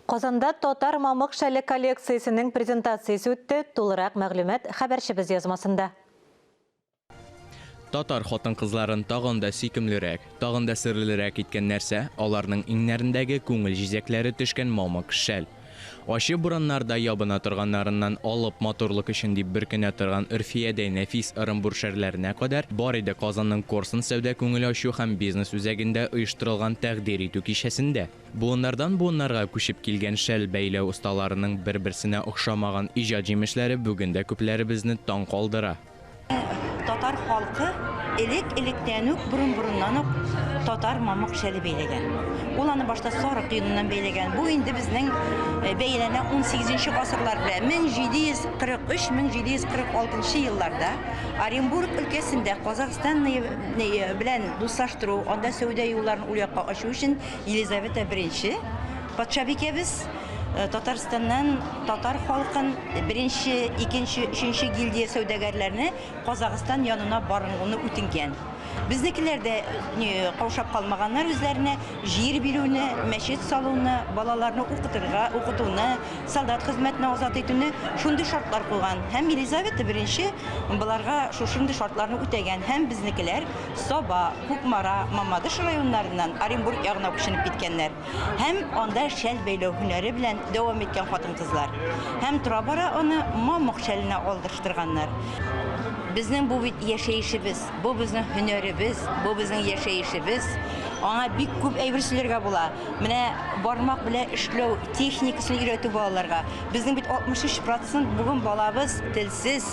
Қазанда Татар мамық шәлі коллекциясының презентациясы өтті, толырақ мәгълүмат хәбәрчебез язмасында. Татар хатын-кызларын тагында сөйкемлерәк, тагында серлерәк иткән нәрсә аларның иңнәрендәге күңел җизәкләре төшкән мамык шәл. Ачы бураннарда ябына торганнарыннан алып моторлык өчен дип беркенә торган Өрфиядә нәфис ырымбур шәрләренә кадәр бар иде Казанның Корсын сәүдә күңел ачу һәм бизнес үзәгендә оештырылган тәкъдир итү кичәсендә. Буыннардан буыннарга күчеп килгән шәл бәйләү осталарының бер-берсенә охшамаган иҗат җимешләре бүгендә күпләребезне таң калдыра. Татар халкы элек-электән үк бурын-бурыннан ук татар мамык шәле бәйләгән. Ул аны башта сарык йоныннан бәйләгән. Бу инде безнең бәйләнә 18нче гасырлар белән 1743-1746 елларда Оренбург өлкәсендә Казакстан белән дуслаштыру, анда сәүдә юлларын ул якка ачу өчен Елизавета I патшабикәбез Татарстаннан татар халкын беренче, икенче, өченче гильдия сәүдәгәрләрне Казакстан янына баруны үтенгән. Безнекеләр дә каушап калмаганнар, үзләренә җир бирүне, мәчет салуны, балаларны укытуны, солдат хезмәтенә азат итүне шундый шартлар куйган. Һәм Елизавета I буларга шундый шартларны үтәгән. Һәм безнекеләр Саба, Кукмара, Мамадыш районнарыннан Оренбург ягына күченеп киткәннәр. Һәм анда шәл бәйләү һөнәре белән дәвам иткән хатын-кызлар. Һәм тора-бара аны мамык шәленә алдырыштырганнар. Безнең бу бит яшәешебез, бу безнең һөнәребез, бу безнең яшәешебез. Аңа бик күп әйбер сөйләргә була. Менә бармак белән эшләү техникасын өйрәтү балаларга. Безнең бит 63% бүген балабыз телсез.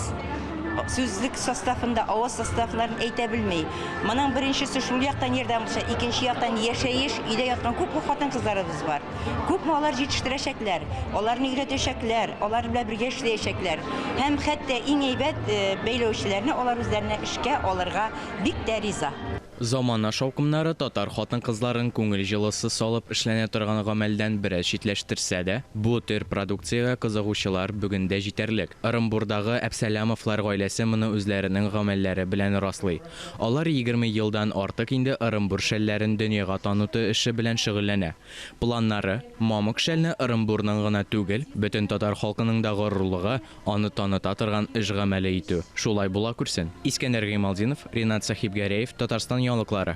Сүзлек составында, авыз составларын әйтә белми. Моның беренчесе шул яктан ярдәм булса, икенче яктан яшәеш, өйдә яткан күп хатын-кызларыбыз бар. Күпме алар җитештерәчәкләр, аларны өйрәтәчәкләр, алар белән бергә эшләячәкләр. Һәм хәтта иң әйбәт бәйләүчеләрне алар үзләренә эшкә алырга бик тә риза. Замана шаукымнары татар хатын-кызларын күңел җылысы салып эшләнә торган гамәлдән бераз читләштерсә дә, бу төр продукциягә кызыгучылар бүгендә җитәрлек. Ырымбурдагы Әбсәләмовлар гаиләсе моны үзләренең гамәлләре белән раслый. Алар 20 елдан артык инде Ырымбур шәлләрен дөньяга таныту эше белән шөгыльләнә. Планнары мамык шәлне Ырымбурның гына түгел, бөтен татар халкының да горурлыгы, аны таныта торган эш гамәле итү. Шулай була күрсен. Искәндәр Гыймалдинов, Ринат Сахибгәрәев, Татарстан яңалыклары.